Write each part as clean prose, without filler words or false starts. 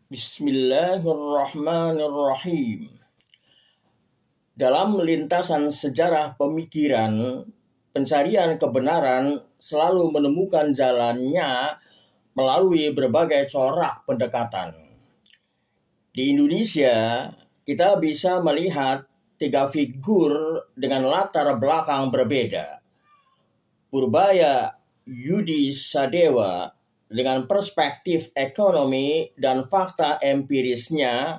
Bismillahirrahmanirrahim. Dalam lintasan sejarah pemikiran, pencarian kebenaran selalu menemukan jalannya melalui berbagai corak pendekatan. Di Indonesia, kita bisa melihat tiga figur dengan latar belakang berbeda. Purbaya Yudi Sadewa dengan perspektif ekonomi dan fakta empirisnya,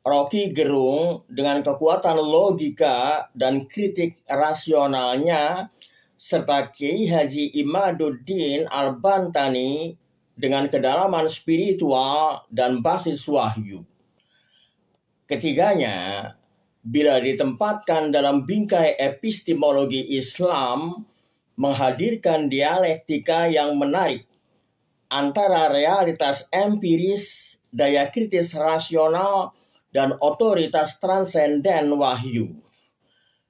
Rocky Gerung dengan kekuatan logika dan kritik rasionalnya, serta Kiai Haji Imaduddin Al-Bantani dengan kedalaman spiritual dan basis wahyu. Ketiganya, bila ditempatkan dalam bingkai epistemologi Islam, menghadirkan dialektika yang menarik antara realitas empiris, daya kritis rasional, dan otoritas transenden wahyu.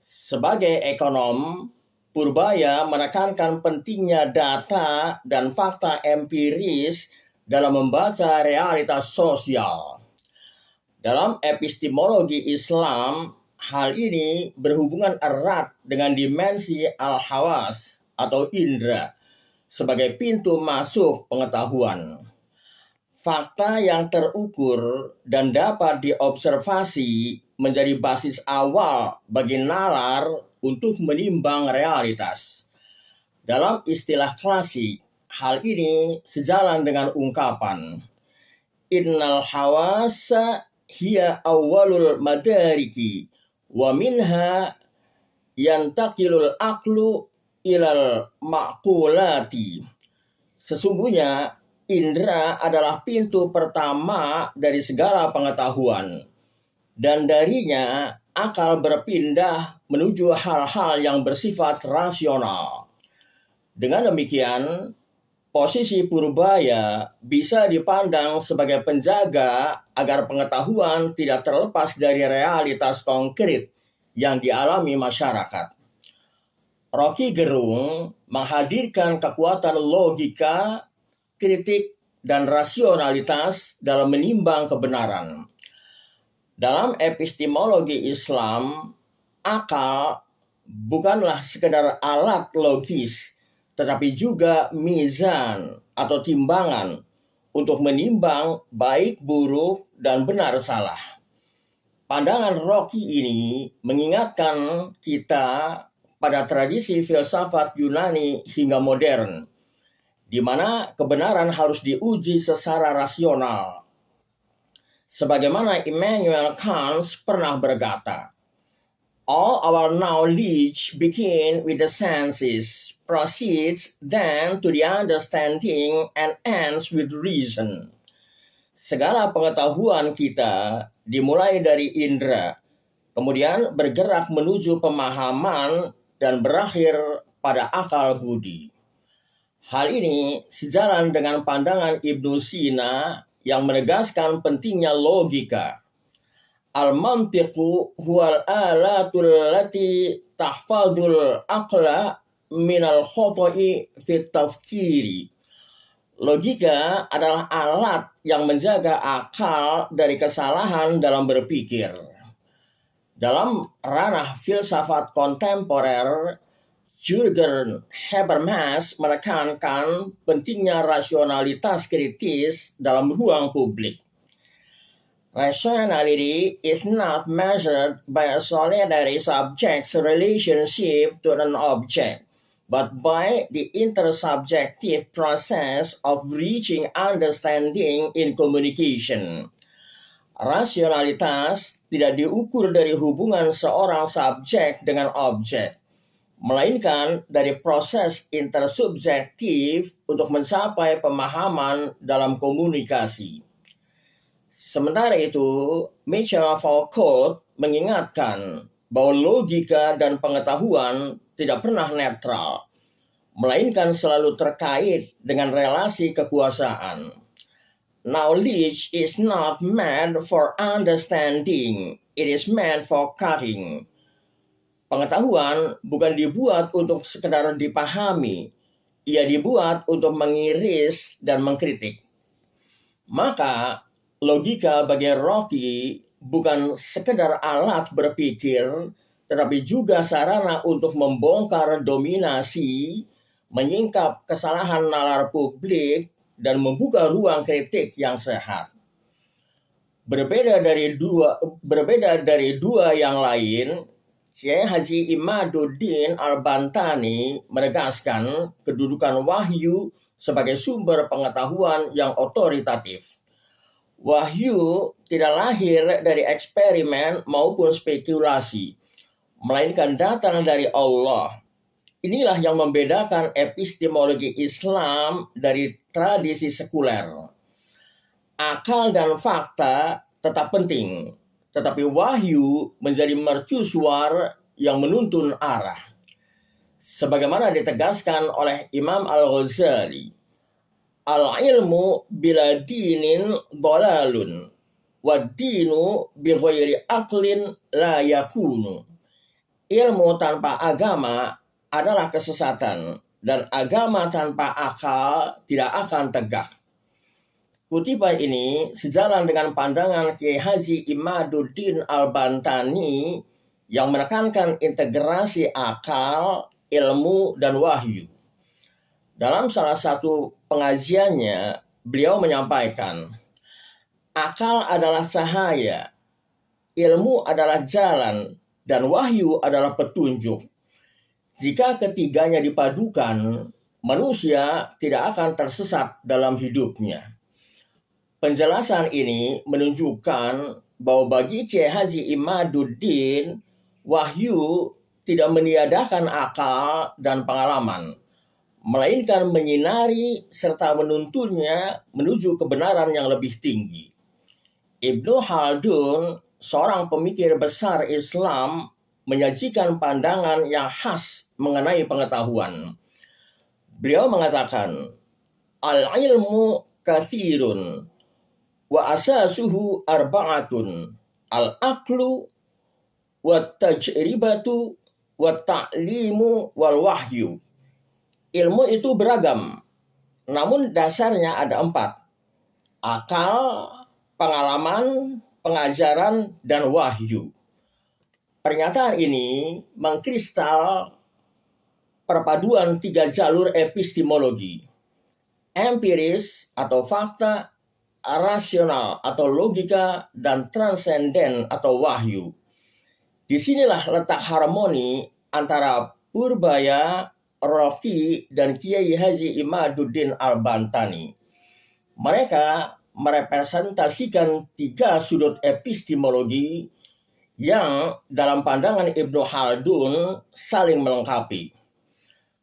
Sebagai ekonom, Purbaya menekankan pentingnya data dan fakta empiris dalam membaca realitas sosial. Dalam epistemologi Islam, hal ini berhubungan erat dengan dimensi al-hawas atau indera sebagai pintu masuk pengetahuan. Fakta yang terukur dan dapat diobservasi menjadi basis awal bagi nalar untuk menimbang realitas. Dalam istilah klasik, hal ini sejalan dengan ungkapan Innal hawasa hiya awwalul madariki wa minha yantakilul aqlu ilal ma'qulati. Sesungguhnya indera adalah pintu pertama dari segala pengetahuan, dan darinya akal berpindah menuju hal-hal yang bersifat rasional. Dengan demikian, posisi Purbaya bisa dipandang sebagai penjaga agar pengetahuan tidak terlepas dari realitas konkret yang dialami masyarakat. Rocky Gerung menghadirkan kekuatan logika, kritik, dan rasionalitas dalam menimbang kebenaran. Dalam epistemologi Islam, akal bukanlah sekedar alat logis, tetapi juga mizan atau timbangan untuk menimbang baik buruk dan benar salah. Pandangan Rocky ini mengingatkan kita pada tradisi filsafat Yunani hingga modern, di mana kebenaran harus diuji secara rasional. Sebagaimana Immanuel Kant pernah berkata, all our knowledge begin with the senses, proceeds then to the understanding, and ends with reason. Segala pengetahuan kita dimulai dari indera, kemudian bergerak menuju pemahaman, dan berakhir pada akal budi. Hal ini sejalan dengan pandangan Ibnu Sina yang menegaskan pentingnya logika. Al-mantiqu huwal alatul lati tahfadul aqla minal khoto'i fit tafkiri. Logika adalah alat yang menjaga akal dari kesalahan dalam berpikir. Dalam ranah filsafat kontemporer, Jürgen Habermas menekankan pentingnya rasionalitas kritis dalam ruang publik. Rationality is not measured by a solitary subject's relationship to an object, but by the intersubjective process of reaching understanding in communication. Rasionalitas tidak diukur dari hubungan seorang subjek dengan objek, melainkan dari proses intersubjektif untuk mencapai pemahaman dalam komunikasi. Sementara itu, Michel Foucault mengingatkan bahwa logika dan pengetahuan tidak pernah netral, melainkan selalu terkait dengan relasi kekuasaan. Knowledge is not meant for understanding, it is meant for cutting. Pengetahuan bukan dibuat untuk sekedar dipahami, ia dibuat untuk mengiris dan mengkritik. Maka, Logika bagi Rocky bukan sekedar alat berpikir, tetapi juga sarana untuk membongkar dominasi, menyingkap kesalahan nalar publik, dan membuka ruang kritik yang sehat. Berbeda dari dua yang lain, Kiai Haji Imaduddin Al-Bantani menegaskan kedudukan wahyu sebagai sumber pengetahuan yang otoritatif. Wahyu tidak lahir dari eksperimen maupun spekulasi, melainkan datang dari Allah. Inilah yang membedakan epistemologi Islam dari tradisi sekuler. Akal dan fakta tetap penting, tetapi wahyu menjadi mercusuar yang menuntun arah. Sebagaimana ditegaskan oleh Imam Al-Ghazali, al-ilmu bila dinin dhalalun, wa dinu bi ghairi aqlin la yakunu. Ilmu tanpa agama adalah kesesatan, dan agama tanpa akal tidak akan tegak. Kutipan ini sejalan dengan pandangan Kiai Haji Imaduddin Al-Bantani yang menekankan integrasi akal, ilmu, dan wahyu. Dalam salah satu pengajiannya, beliau menyampaikan, akal adalah cahaya, ilmu adalah jalan, dan wahyu adalah petunjuk. Jika ketiganya dipadukan, manusia tidak akan tersesat dalam hidupnya. Penjelasan ini menunjukkan bahwa bagi Kiai Haji Imaduddin, wahyu tidak meniadakan akal dan pengalaman, melainkan menyinari serta menuntunnya menuju kebenaran yang lebih tinggi. Ibnu Khaldun, seorang pemikir besar Islam, menyajikan pandangan yang khas mengenai pengetahuan. Beliau mengatakan, al-ilmu katsirun wa asasuhu arba'atun, al-aqlu wa tajribatu wa ta'limu wal wahyu. Ilmu itu beragam, namun dasarnya ada 4. Akal, pengalaman, pengajaran, dan wahyu. Pernyataan ini mengkristal perpaduan 3 jalur epistemologi. Empiris atau fakta, rasional atau logika, dan transenden atau wahyu. Disinilah letak harmoni antara Purbaya, Rocky, dan Kiai Haji Imaduddin Al-Bantani. Mereka merepresentasikan 3 sudut epistemologi yang dalam pandangan Ibnu Khaldun saling melengkapi.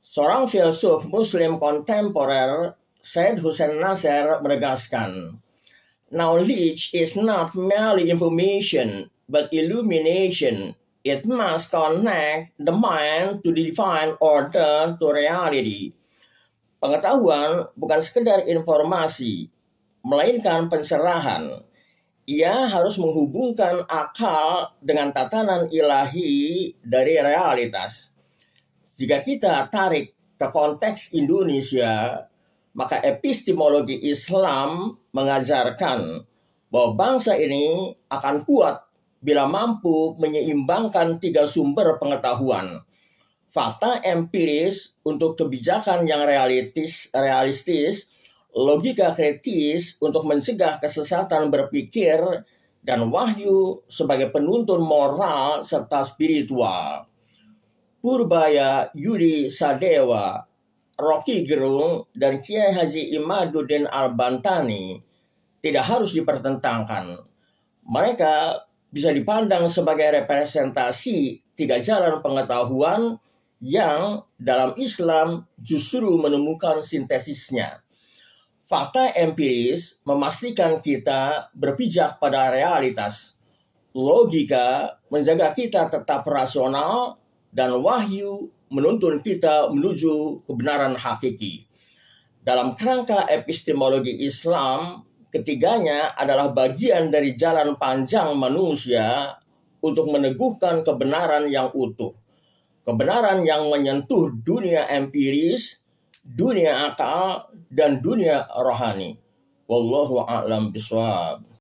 Seorang filsuf Muslim kontemporer, Syed Hussein Nasr, menegaskan, knowledge is not merely information, but illumination. It must connect the mind to the divine order to reality. Pengetahuan bukan sekedar informasi, melainkan pencerahan. Ia harus menghubungkan akal dengan tatanan ilahi dari realitas. Jika kita tarik ke konteks Indonesia, maka epistemologi Islam mengajarkan bahwa bangsa ini akan kuat bila mampu menyeimbangkan 3 sumber pengetahuan. Fakta empiris untuk kebijakan yang realistis, logika kritis untuk mencegah kesesatan berpikir, dan wahyu sebagai penuntun moral serta spiritual. Purbaya Yudi Sadewa, Rocky Gerung, dan Kiai Haji Imaduddin Al-Bantani tidak harus dipertentangkan. Mereka bisa dipandang sebagai representasi 3 jalan pengetahuan yang dalam Islam justru menemukan sintesisnya. Fakta empiris memastikan kita berpijak pada realitas. Logika menjaga kita tetap rasional, dan wahyu menuntun kita menuju kebenaran hakiki. Dalam kerangka epistemologi Islam, ketiganya adalah bagian dari jalan panjang manusia untuk meneguhkan kebenaran yang utuh. Kebenaran yang menyentuh dunia empiris, dunia akal, dan dunia rohani. Wallahu a'lam bishawab.